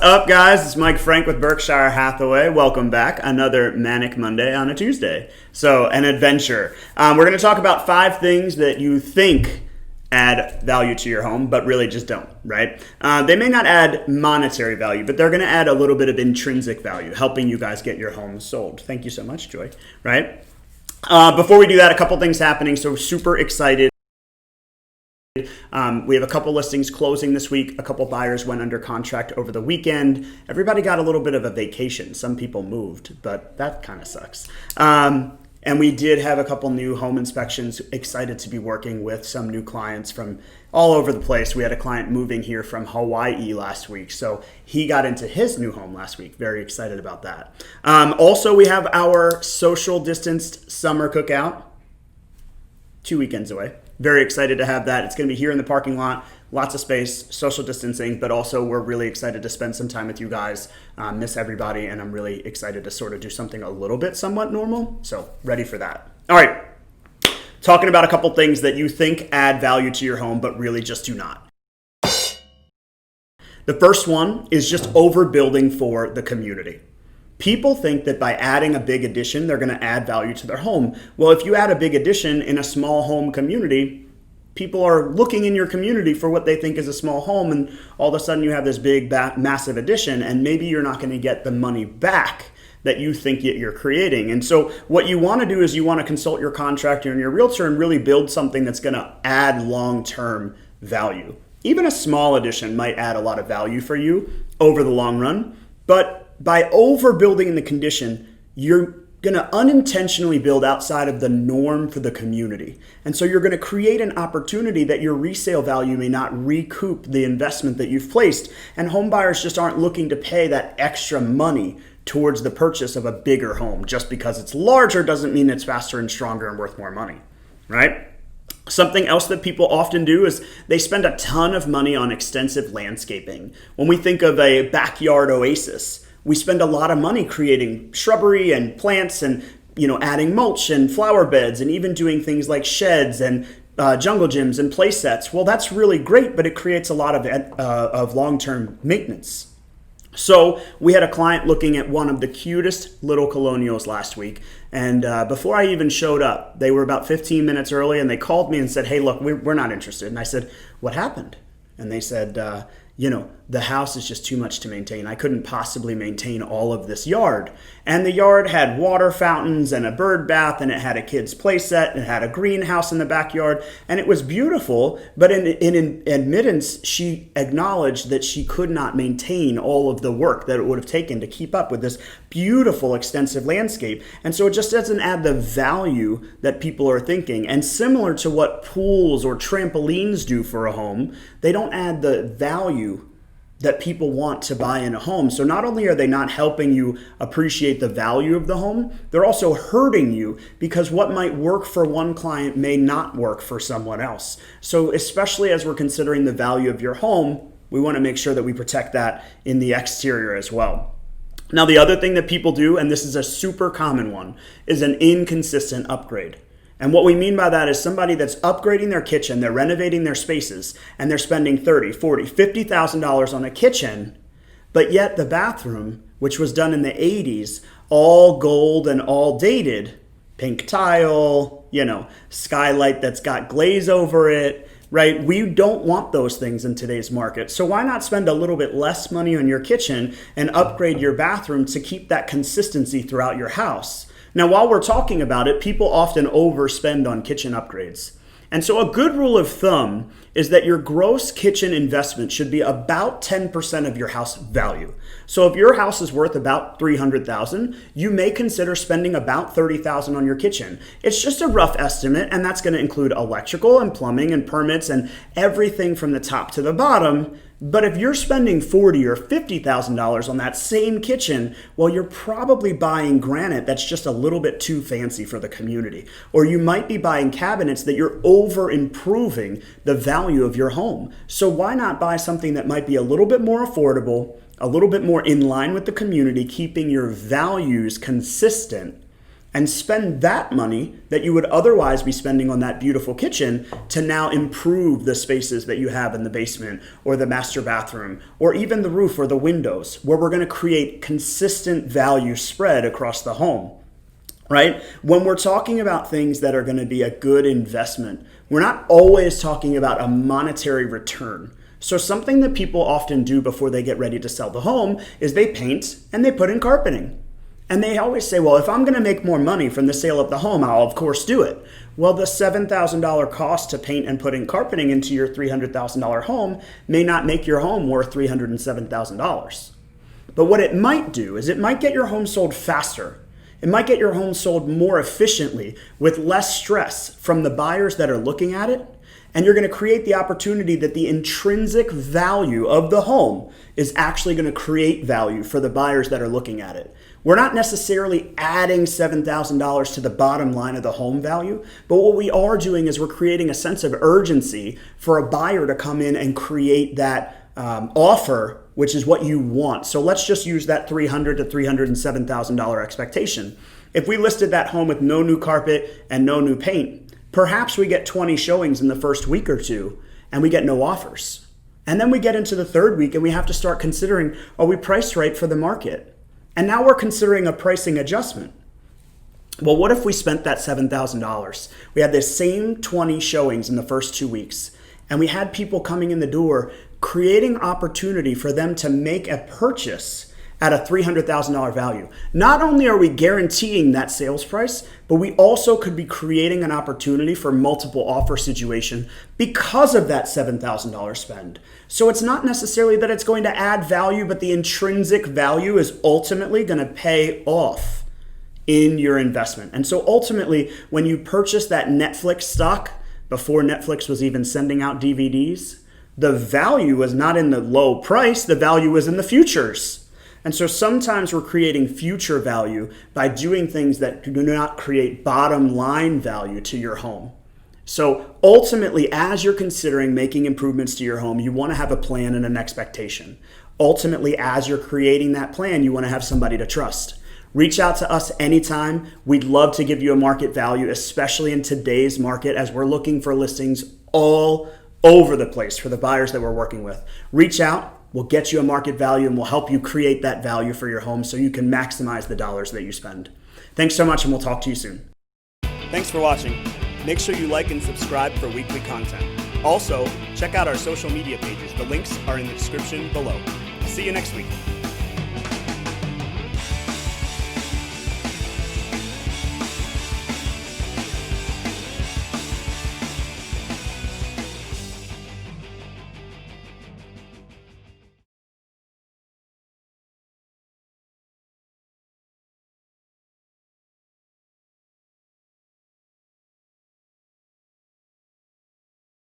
up, guys? It's Mike Frank with Berkshire Hathaway. Welcome back. Another Manic Monday on a Tuesday. So, an adventure. We're going to talk about 5 things that you think add value to your home, but really just don't, right? They may not add monetary value, but they're going to add a little bit of intrinsic value, helping you guys get your home sold. Thank you so much, Joy, right? Before we do that, a couple things happening. So, super excited. We have a couple listings closing this week. A couple buyers went under contract over the weekend. Everybody got a little bit of a vacation. Some people moved, but that kind of sucks. And we did have a couple new home inspections. Excited to be working with some new clients from all over the place. We had a client moving here from Hawaii last week, so he got into his new home last week. Very excited about that. Also, we have our social distanced summer cookout 2 weekends away. Very excited to have that. It's going to be here in the parking lot, lots of space, social distancing, but also we're really excited to spend some time with you guys, miss everybody, and I'm really excited to sort of do something a little bit somewhat normal, so ready for that. All right, talking about a couple things that you think add value to your home, but really just do not. The first one is just overbuilding for the community. People think that by adding a big addition, they're going to add value to their home. Well, if you add a big addition in a small home community, people are looking in your community for what they think is a small home, and all of a sudden you have this big, massive addition, and maybe you're not going to get the money back that you think you're creating. And so what you want to do is you want to consult your contractor and your realtor and really build something that's going to add long-term value. Even a small addition might add a lot of value for you over the long run, but by overbuilding the condition, you're going to unintentionally build outside of the norm for the community. And so you're going to create an opportunity that your resale value may not recoup the investment that you've placed. And home buyers just aren't looking to pay that extra money towards the purchase of a bigger home. Just because it's larger doesn't mean it's faster and stronger and worth more money, right? Something else that people often do is they spend a ton of money on extensive landscaping. When we think of a backyard oasis, we spend a lot of money creating shrubbery and plants and, adding mulch and flower beds and even doing things like sheds and jungle gyms and play sets. Well, that's really great, but it creates a lot of long-term maintenance. So we had a client looking at one of the cutest little colonials last week. And before I even showed up, they were about 15 minutes early and they called me and said, hey, look, we're not interested. And I said, what happened? And they said, the house is just too much to maintain. I couldn't possibly maintain all of this yard. And the yard had water fountains and a bird bath, and it had a kid's play set, and it had a greenhouse in the backyard, and it was beautiful. But in admittance, she acknowledged that she could not maintain all of the work that it would have taken to keep up with this beautiful, extensive landscape. And so it just doesn't add the value that people are thinking. And similar to what pools or trampolines do for a home, they don't add the value that people want to buy in a home. So not only are they not helping you appreciate the value of the home, they're also hurting you because what might work for one client may not work for someone else. So especially as we're considering the value of your home, we want to make sure that we protect that in the exterior as well. Now, the other thing that people do, and this is a super common one, is an inconsistent upgrade. And what we mean by that is somebody that's upgrading their kitchen, they're renovating their spaces, and they're spending $30,000, $40,000, $50,000 on a kitchen, but yet the bathroom, which was done in the 80s, all gold and all dated, pink tile, skylight that's got glaze over it, right? We don't want those things in today's market. So why not spend a little bit less money on your kitchen and upgrade your bathroom to keep that consistency throughout your house? Now, while we're talking about it, people often overspend on kitchen upgrades. And so a good rule of thumb is that your gross kitchen investment should be about 10% of your house value. So if your house is worth about $300,000, you may consider spending about $30,000 on your kitchen. It's just a rough estimate, and that's going to include electrical and plumbing and permits and everything from the top to the bottom. But if you're spending $40,000 or $50,000 on that same kitchen, well, you're probably buying granite that's just a little bit too fancy for the community. Or you might be buying cabinets that you're over improving the value of your home. So why not buy something that might be a little bit more affordable, a little bit more in line with the community, keeping your values consistent, and spend that money that you would otherwise be spending on that beautiful kitchen to now improve the spaces that you have in the basement or the master bathroom or even the roof or the windows, where we're going to create consistent value spread across the home. Right? When we're talking about things that are going to be a good investment, we're not always talking about a monetary return. So something that people often do before they get ready to sell the home is they paint and they put in carpeting. And they always say, well, if I'm going to make more money from the sale of the home, I'll of course do it. Well, the $7,000 cost to paint and put in carpeting into your $300,000 home may not make your home worth $307,000. But what it might do is it might get your home sold faster. It might get your home sold more efficiently with less stress from the buyers that are looking at it. And you're going to create the opportunity that the intrinsic value of the home is actually going to create value for the buyers that are looking at it. We're not necessarily adding $7,000 to the bottom line of the home value, but what we are doing is we're creating a sense of urgency for a buyer to come in and create that offer, which is what you want. So let's just use that $300,000 to $307,000 expectation. If we listed that home with no new carpet and no new paint, perhaps we get 20 showings in the first week or two and we get no offers. And then we get into the third week and we have to start considering, are we priced right for the market? And now we're considering a pricing adjustment. Well, what if we spent that $7,000? We had the same 20 showings in the first 2 weeks, and we had people coming in the door, creating opportunity for them to make a purchase at a $300,000 value. Not only are we guaranteeing that sales price, but we also could be creating an opportunity for multiple offer situation because of that $7,000 spend. So it's not necessarily that it's going to add value, but the intrinsic value is ultimately going to pay off in your investment. And so ultimately, when you purchase that Netflix stock before Netflix was even sending out DVDs, the value was not in the low price, the value was in the futures. And so sometimes we're creating future value by doing things that do not create bottom line value to your home. So ultimately, as you're considering making improvements to your home, you want to have a plan and an expectation. Ultimately, as you're creating that plan, you want to have somebody to trust. Reach out to us anytime. We'd love to give you a market value, especially in today's market as we're looking for listings all over the place for the buyers that we're working with. Reach out. We'll get you a market value and we'll help you create that value for your home so you can maximize the dollars that you spend. Thanks so much and we'll talk to you soon. Thanks for watching. Make sure you like and subscribe for weekly content. Also, check out our social media pages. The links are in the description below. See you next week.